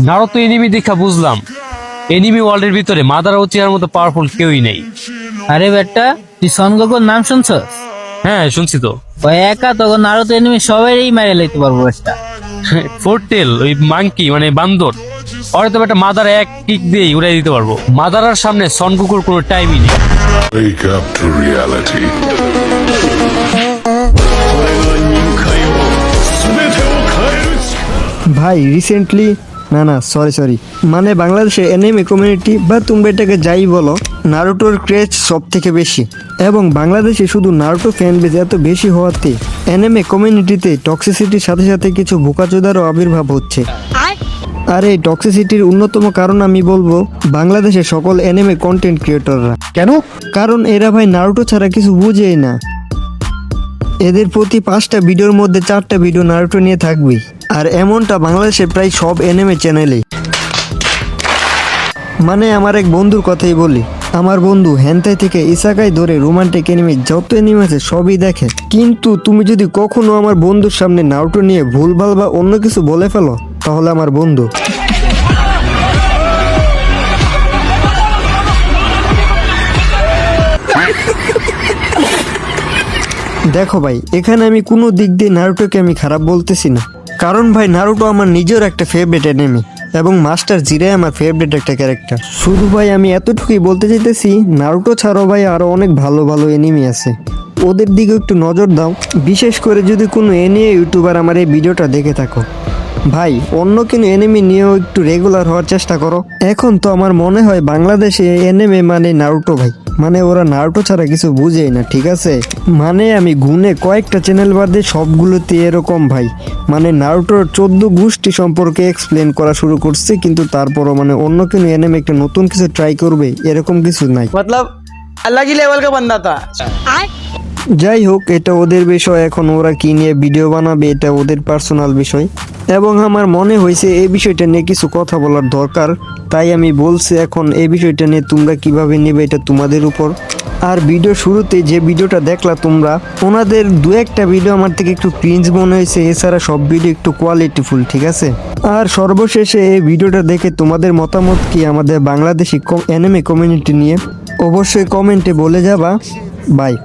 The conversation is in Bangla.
নারুতো এনিমি দেখা বুঝলাম এনিমি ওয়ার্ল্ডের ভিতরে মাদারা উচিয়ার মতো পাওয়ারফুল কেউই নেই। আরে বেটা, তুই সন গোকুর নাম শুনছস? হ্যাঁ শুনছি তো। ওই একা তখন নারুতো এনিমি সবাইই মেরে লইতে পারবো একটা। ফোরটেল ওই মাংকি মানে বান্দর, ওরে তো একটা মাদারা এক কিক দিয়েই উড়াই দিতে পারবো। মাদারার সামনে সন গোকুর কোনো টাইমই নেই। Wake up to reality. ভাই রিসেন্টলি না সরি মানে বাংলাদেশে এনিমে কমিউনিটি বা তোমরা এটাকে যাই বলো, নারুটোর ক্রেজ সব থেকে বেশি। এবং বাংলাদেশে শুধু নারুটো ফ্যান বেজ এত বেশি হওয়াতে এনিমে কমিউনিটিতে টক্সিসিটির সাথে সাথে কিছু বোকাচোদারও আবির্ভাব হচ্ছে। আর এই টক্সিসিটির অন্যতম কারণ আমি বলবো বাংলাদেশের সকল এনিমে কন্টেন্ট ক্রিয়েটররা। কেন? কারণ এরা ভাই নারুটো ছাড়া কিছু বুঝেই না। এদের প্রতি 5টা ভিডিওর মধ্যে 4টা ভিডিও নারুটো নিয়ে থাকবেই। আর এমনটা বাংলাদেশে প্রায় সব এনিমে চ্যানেলে। মানে আমার এক বন্ধুর কথাই বলি, আমার বন্ধু হেনতাই থেকে ইসাকাই ধরে রোমান্টিক এনিমে যত এনিমে আছে সবই দেখে। কিন্তু তুমি যদি কখনো আমার বন্ধুর সামনে নারুটো নিয়ে ভুলভাল বা অন্য কিছু বলে ফেলো, তাহলে আমার বন্ধু দেখো ভাই, এখানে আমি কোনো দিক দিয়ে নারুটোকে আমি খারাপ বলতেছি না। কারণ ভাই নারুটো আমার নিজের একটা ফেভারিট এনিমি এবং মাস্টার জিরাই আমার ফেভারিট একটা ক্যারেক্টার। শুধু ভাই আমি এতটুকুই বলতে চাইতেছি, নারুটো ছাড়াও ভাই আরো অনেক ভালো ভালো এনিমি আছে, ওদের দিকে একটু নজর দাও। বিশেষ করে যদি কোনো এনিমে ইউটিউবার আমার এই ভিডিওটা দেখে থাকো, ভাই অন্য কোনো এনিমি নিয়েও একটু রেগুলার হওয়ার চেষ্টা করো। এখন তো আমার মনে হয় বাংলাদেশে এনিমে মানে নারুটো ভাই, মানে ওরা নারুটো ছাড়া কিছু বুঝেই না, ঠিক আছে? মানে আমি গুনে কয়েকটা চ্যানেল বাদে সবগুলোতে এরকম ভাই, মানে নারুটোর 14 গোষ্ঠী সম্পর্কে এক্সপ্লেন করা শুরু করছে, কিন্তু তারপরও মানে অন্য কোনো এনিমে একটা নতুন কিছু ট্রাই করবে এরকম কিছু নাই। मतलब अलग ही लेवल का बंदा था। যাই হোক, এটা ওদের বিষয়, এখন ওরা কি নিয়ে ভিডিও বানাবে এটা ওদের পার্সোনাল বিষয়। এবং আমার মনে হয়েছে এই বিষয়টা নিয়ে কিছু কথা বলার দরকার, তাই আমি বলছি। এখন এই বিষয়টা নিয়ে তোমরা কিভাবে নেবে এটা তোমাদের উপর। আর ভিডিও শুরুতে যে ভিডিওটা দেখলা তোমরা, ওনাদের দু একটা ভিডিও আমার থেকে একটু ক্রিঞ্জ মনে হয়েছে, এছাড়া সব ভিডিও একটু কোয়ালিটিফুল, ঠিক আছে? আর সর্বশেষে এই ভিডিওটা দেখে তোমাদের মতামত কি আমাদের বাংলাদেশি এনিমে কমিউনিটি নিয়ে অবশ্যই কমেন্টে বলে যাবা। বাই।